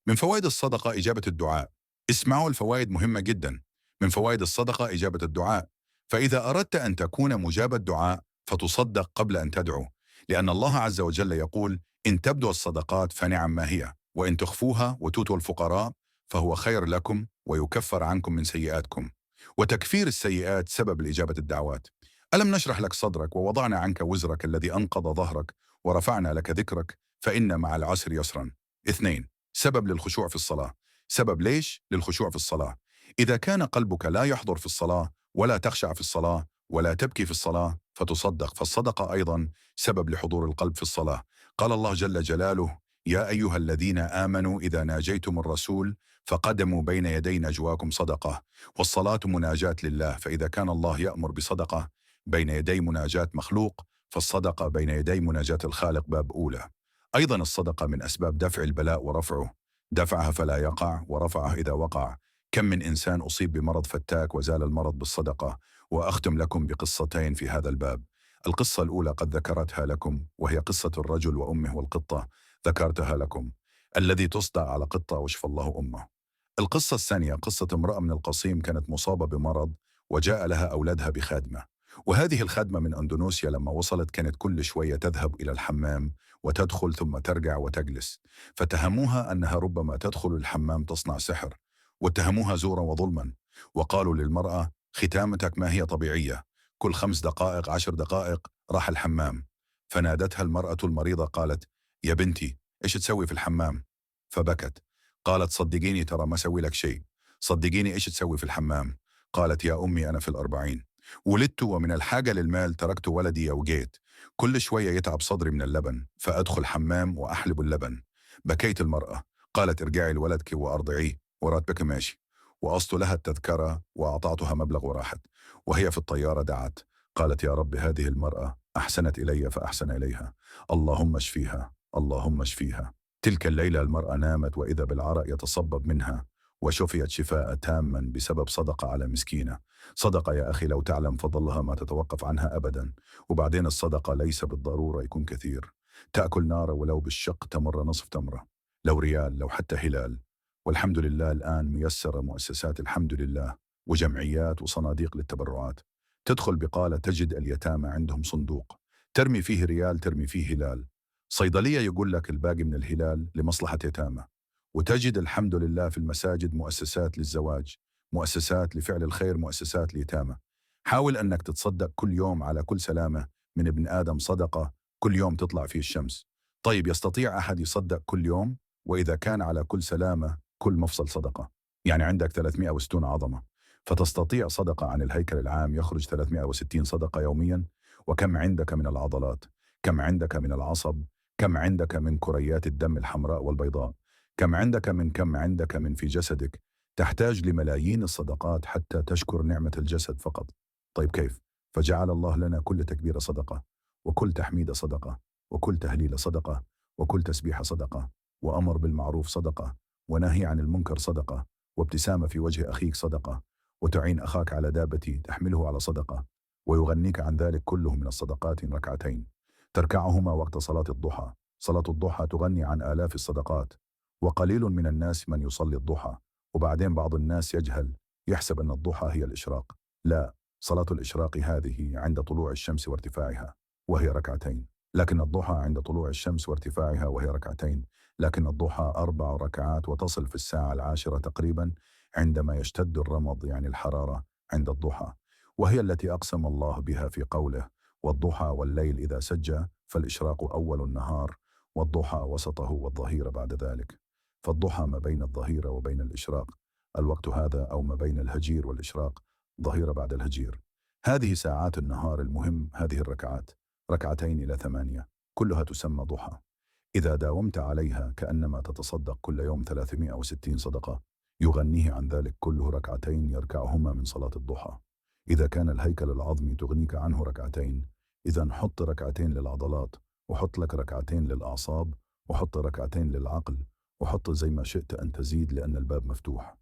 من فوائد الصدقة إجابة الدعاء. اسمعوا، الفوائد مهمة جدا. من فوائد الصدقة إجابة الدعاء. فإذا أردت أن تكون مجاب الدعاء فتصدق قبل أن تدعو، لأن الله عز وجل يقول: إن تبدوا الصدقات فنعم ما هي، وإن تخفوها وتؤتوا الفقراء فهو خير لكم ويكفر عنكم من سيئاتكم. وتكفير السيئات سبب لإجابة الدعوات. ألم نشرح لك صدرك ووضعنا عنك وزرك الذي أنقض ظهرك ورفعنا لك ذكرك فإن مع العسر يسرا. 2. سبب للخشوع في الصلاة. سبب ليش للخشوع في الصلاة؟ إذا كان قلبك لا يحضر في الصلاة ولا تخشع في الصلاة ولا تبكي في الصلاة فتصدق، فالصدقة أيضا سبب لحضور القلب في الصلاة. قال الله جل جلاله: يا أيها الذين آمنوا إذا ناجيتم الرسول فقدموا بين يدي نجواكم صدقة. والصلاة مناجاة لله، فإذا كان الله يأمر بصدقة بين يدي مناجاة مخلوق، فالصدقة بين يدي مناجاة الخالق باب أولى. أيضا الصدقة من أسباب دفع البلاء ورفعه. دفعها فلا يقع، ورفعه إذا وقع. كم من إنسان أصيب بمرض فتاك وزال المرض بالصدقة. وأختم لكم بقصتين في هذا الباب. القصة الأولى قد ذكرتها لكم، وهي قصة الرجل وأمه والقطة. ذكرتها لكم. الذي تصدع على قطة وشفى الله أمه. القصة الثانية قصة امرأة من القصيم كانت مصابة بمرض، وجاء لها أولادها بخادمة. وهذه الخادمة من أندونيسيا لما وصلت كانت كل شوية تذهب إلى الحمام وتدخل ثم ترجع وتجلس، فتهموها أنها ربما تدخل الحمام تصنع سحر، واتهموها زورا وظلما. وقالوا للمرأة: ختامتك ما هي طبيعية، كل 5 دقائق 10 دقائق راح الحمام. فنادتها المرأة المريضة قالت: يا بنتي إيش تسوي في الحمام؟ فبكت. قالت: صدقيني ترى ما سوي لك شيء، صدقيني إيش تسوي في الحمام؟ قالت: يا أمي أنا في 40 ولدت، ومن الحاجة للمال تركت ولدي وجيت، كل شوية يتعب صدري من اللبن فأدخل حمام وأحلب اللبن. بكيت المرأة. قالت: ارجعي لولدك وأرضعيه وراتبك ماشي. وأصت لها التذكرة وأعطعتها مبلغ وراحت. وهي في الطيارة دعت، قالت: يا رب هذه المرأة أحسنت إلي فأحسن إليها، اللهم اشفيها اللهم اشفيها. تلك الليلة المرأة نامت وإذا بالعرق يتصبب منها، وشفيت شفاء تاما بسبب صدقة على مسكينة. صدقة يا أخي لو تعلم فضلها ما تتوقف عنها أبدا. وبعدين الصدقة ليس بالضرورة يكون كثير. تأكل نار ولو بالشق تمر نصف تمرة، لو ريال لو حتى هلال. والحمد لله الآن ميسرة مؤسسات الحمد لله وجمعيات وصناديق للتبرعات. تدخل بقالة تجد اليتامى عندهم صندوق، ترمي فيه ريال ترمي فيه هلال. صيدلية يقول لك الباقي من الهلال لمصلحة يتامى. وتجد الحمد لله في المساجد مؤسسات للزواج، مؤسسات لفعل الخير، مؤسسات ليتامى. حاول أنك تتصدق كل يوم على كل سلامة من ابن آدم صدقة، كل يوم تطلع فيه الشمس. طيب يستطيع أحد يصدق كل يوم؟ وإذا كان على كل سلامة كل مفصل صدقة، يعني عندك 360 عظمة، فتستطيع صدقة عن الهيكل العام يخرج 360 صدقة يوميا. وكم عندك من العضلات؟ كم عندك من العصب؟ كم عندك من كريات الدم الحمراء والبيضاء؟ كم عندك من في جسدك؟ تحتاج لملايين الصدقات حتى تشكر نعمة الجسد فقط. طيب كيف؟ فجعل الله لنا كل تكبيرة صدقة، وكل تحميد صدقة، وكل تهليل صدقة، وكل تسبيح صدقة، وأمر بالمعروف صدقة، ونهي عن المنكر صدقة، وابتسامة في وجه أخيك صدقة، وتعين أخاك على دابتي تحمله على صدقة، ويغنيك عن ذلك كله من الصدقات ركعتين تركعهما وقت صلاة الضحى. صلاة الضحى تغني عن آلاف الصدقات. وقليل من الناس من يصلي الضحى. وبعدين بعض الناس يجهل، يحسب أن الضحى هي الإشراق. لا، صلاة الإشراق هذه عند طلوع الشمس وارتفاعها وهي ركعتين، لكن الضحى عند طلوع الشمس وارتفاعها وهي ركعتين. لكن الضحى 4 ركعات وتصل في الساعة 10 تقريبا عندما يشتد الرمض يعني الحرارة عند الضحى، وهي التي أقسم الله بها في قوله: والضحى والليل إذا سجى فالإشراق أول النهار، والضحى وسطه والظهيرة بعد ذلك. فالضحى ما بين الظهيرة وبين الإشراق، الوقت هذا، أو ما بين الهجير والإشراق، ظهيرة بعد الهجير. هذه ساعات النهار المهم. هذه الركعات 2 إلى 8 كلها تسمى ضحى. إذا داومت عليها كأنما تتصدق كل يوم 360 صدقة. يغنيه عن ذلك كله 2 يركعهما من صلاة الضحى. إذا كان الهيكل العظمي تغنيك عنه 2، إذا حط 2 للعضلات، وحط لك 2 للأعصاب، وحط 2 للعقل، وحط زي ما شئت أن تزيد لأن الباب مفتوح.